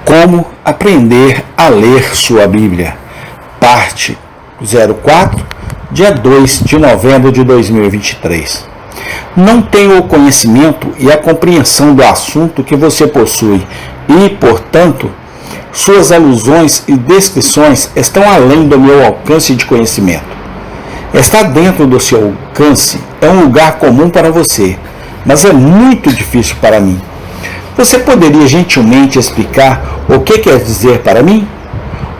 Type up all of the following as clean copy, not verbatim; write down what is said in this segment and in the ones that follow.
Como aprender a ler sua Bíblia? Parte 04, dia 2 de novembro de 2023. Não tenho o conhecimento e a compreensão do assunto que você possui e, portanto, suas alusões e descrições estão além do meu alcance de conhecimento. Está dentro do seu alcance é um lugar comum para você, mas é muito difícil para mim. Você poderia gentilmente explicar o que quer dizer para mim?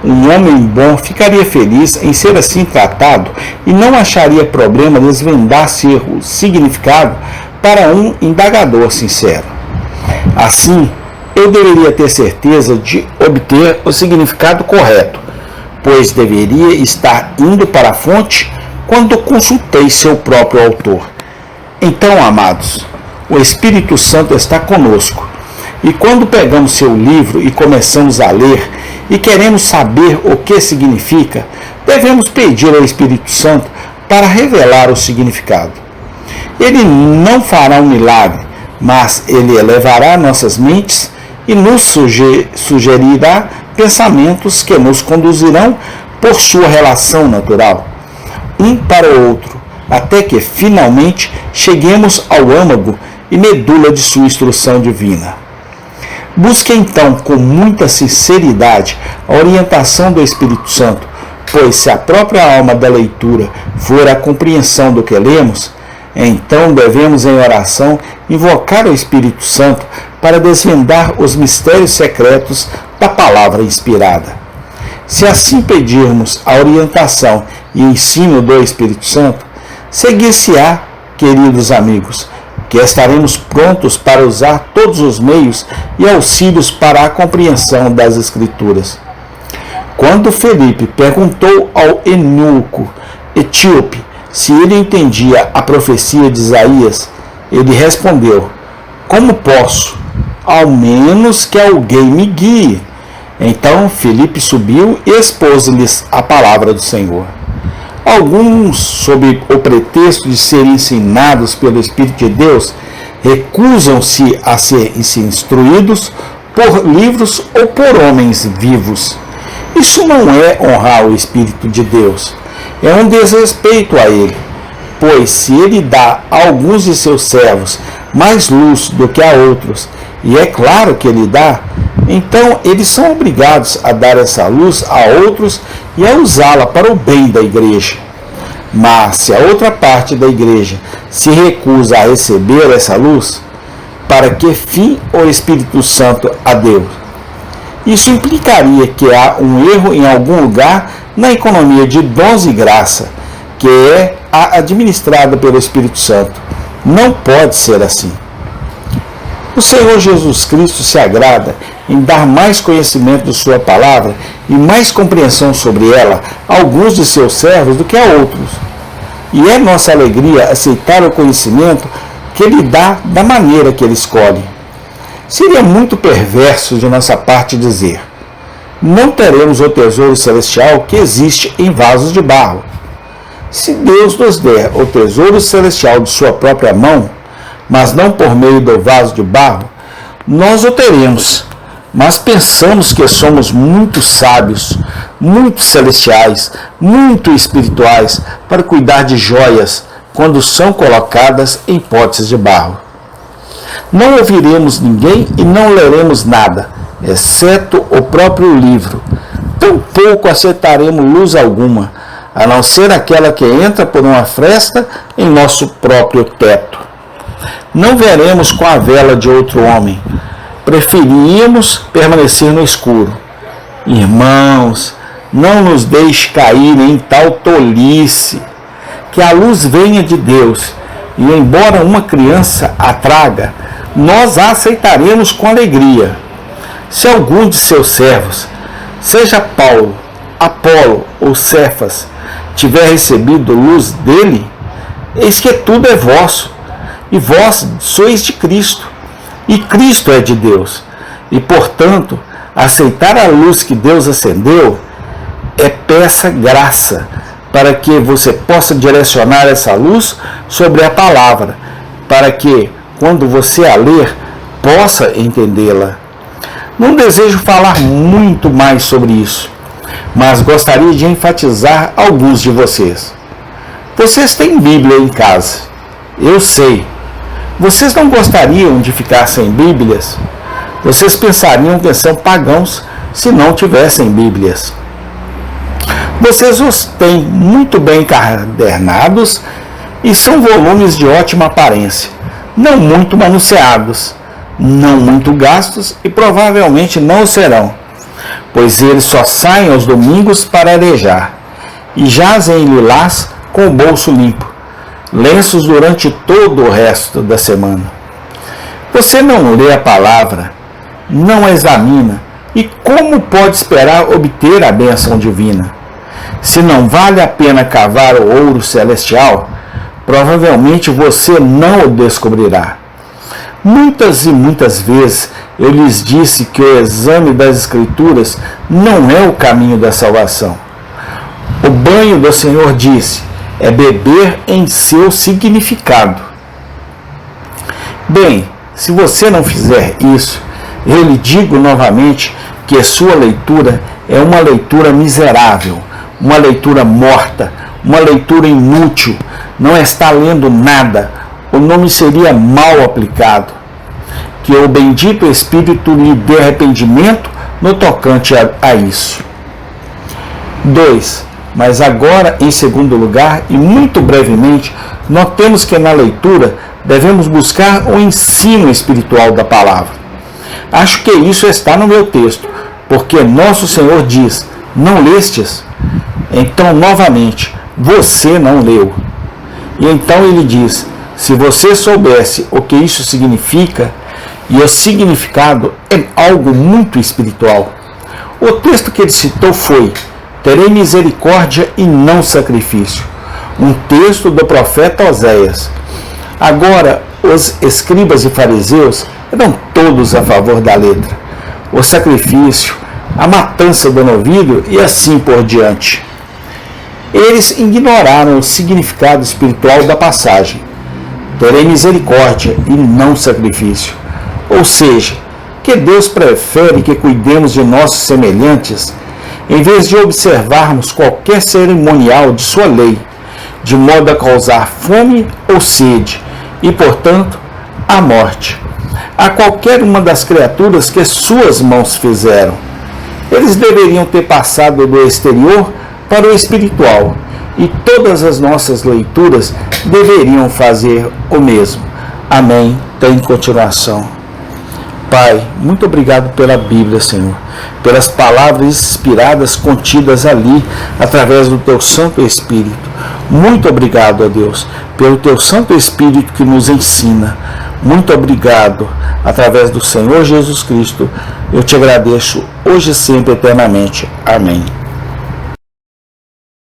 Um homem bom ficaria feliz em ser assim tratado e não acharia problema desvendar seu significado para um indagador sincero. Assim, eu deveria ter certeza de obter o significado correto, pois deveria estar indo para a fonte quando consultei seu próprio autor. Então, amados, o Espírito Santo está conosco. E quando pegamos seu livro e começamos a ler e queremos saber o que significa, devemos pedir ao Espírito Santo para revelar o significado. Ele não fará um milagre, mas ele elevará nossas mentes e nos sugerirá pensamentos que nos conduzirão por sua relação natural, um para o outro, até que finalmente cheguemos ao âmago e medula de sua instrução divina. Busque então com muita sinceridade a orientação do Espírito Santo, pois se a própria alma da leitura for a compreensão do que lemos, então devemos em oração invocar o Espírito Santo para desvendar os mistérios secretos da palavra inspirada. Se assim pedirmos a orientação e ensino do Espírito Santo, seguir-se-á, queridos amigos, que estaremos prontos para usar todos os meios e auxílios para a compreensão das Escrituras. Quando Felipe perguntou ao eunuco etíope se ele entendia a profecia de Isaías, ele respondeu: "Como posso? Ao menos que alguém me guie." Então Felipe subiu e expôs-lhes a palavra do Senhor. Alguns, sob o pretexto de serem ensinados pelo Espírito de Deus, recusam-se a ser instruídos por livros ou por homens vivos. Isso não é honrar o Espírito de Deus, é um desrespeito a ele, pois se ele dá a alguns de seus servos mais luz do que a outros, e é claro que ele dá, então eles são obrigados a dar essa luz a outros e a usá-la para o bem da igreja. Mas se a outra parte da igreja se recusa a receber essa luz, para que fim o Espírito Santo a deu? Isso implicaria que há um erro em algum lugar na economia de dons e graça, que é a administrada pelo Espírito Santo. Não pode ser assim. O Senhor Jesus Cristo se agrada em dar mais conhecimento de sua palavra e mais compreensão sobre ela a alguns de seus servos do que a outros. E é nossa alegria aceitar o conhecimento que ele dá da maneira que ele escolhe. Seria muito perverso de nossa parte dizer: não teremos o tesouro celestial que existe em vasos de barro. Se Deus nos der o tesouro celestial de sua própria mão, mas não por meio do vaso de barro, nós o teremos. Mas pensamos que somos muito sábios, muito celestiais, muito espirituais para cuidar de joias quando são colocadas em potes de barro. Não ouviremos ninguém e não leremos nada, exceto o próprio livro. Tampouco aceitaremos luz alguma, a não ser aquela que entra por uma fresta em nosso próprio teto. Não veremos com a vela de outro homem. Preferíamos permanecer no escuro. Irmãos, não nos deixe cair em tal tolice. Que a luz venha de Deus, e embora uma criança a traga, nós a aceitaremos com alegria. Se algum de seus servos, seja Paulo, Apolo ou Cefas, tiver recebido luz dele, eis que tudo é vosso, e vós sois de Cristo, e Cristo é de Deus. E, portanto, aceitar a luz que Deus acendeu é peça graça, para que você possa direcionar essa luz sobre a palavra, para que, quando você a ler, possa entendê-la. Não desejo falar muito mais sobre isso, mas gostaria de enfatizar alguns de vocês. Vocês têm Bíblia em casa, eu sei. Vocês não gostariam de ficar sem Bíblias? Vocês pensariam que são pagãos se não tivessem Bíblias. Vocês os têm muito bem encadernados e são volumes de ótima aparência, não muito manuseados, não muito gastos e provavelmente não serão, pois eles só saem aos domingos para arejar e jazem em lilás com o bolso limpo, lenços durante todo o resto da semana. Você não lê a palavra, não a examina, e como pode esperar obter a bênção divina? Se não vale a pena cavar o ouro celestial, provavelmente você não o descobrirá. Muitas e muitas vezes eu lhes disse que o exame das Escrituras não é o caminho da salvação. O banho do Senhor disse, é beber em seu significado. Bem, se você não fizer isso, eu lhe digo novamente que a sua leitura é uma leitura miserável, uma leitura morta, uma leitura inútil, não está lendo nada, o nome seria mal aplicado. Que o bendito Espírito lhe dê arrependimento no tocante a isso. 2. Mas agora, em segundo lugar, e muito brevemente, notemos que na leitura devemos buscar o ensino espiritual da palavra. Acho que isso está no meu texto, porque nosso Senhor diz, não lestes? Então, novamente, você não leu. E então ele diz, se você soubesse o que isso significa, e o significado é algo muito espiritual. O texto que ele citou foi, terei misericórdia e não sacrifício. Um texto do profeta Oséias. Agora, os escribas e fariseus eram todos a favor da letra. O sacrifício, a matança do novilho e assim por diante. Eles ignoraram o significado espiritual da passagem. Terei misericórdia e não sacrifício. Ou seja, que Deus prefere que cuidemos de nossos semelhantes, em vez de observarmos qualquer cerimonial de sua lei, de modo a causar fome ou sede, e, portanto, a morte, a qualquer uma das criaturas que suas mãos fizeram. Eles deveriam ter passado do exterior para o espiritual, e todas as nossas leituras deveriam fazer o mesmo. Amém. Tem continuação. Pai, muito obrigado pela Bíblia, Senhor, pelas palavras inspiradas contidas ali, através do Teu Santo Espírito. Muito obrigado, ó Deus, pelo Teu Santo Espírito que nos ensina. Muito obrigado, através do Senhor Jesus Cristo. Eu te agradeço hoje e sempre, eternamente. Amém.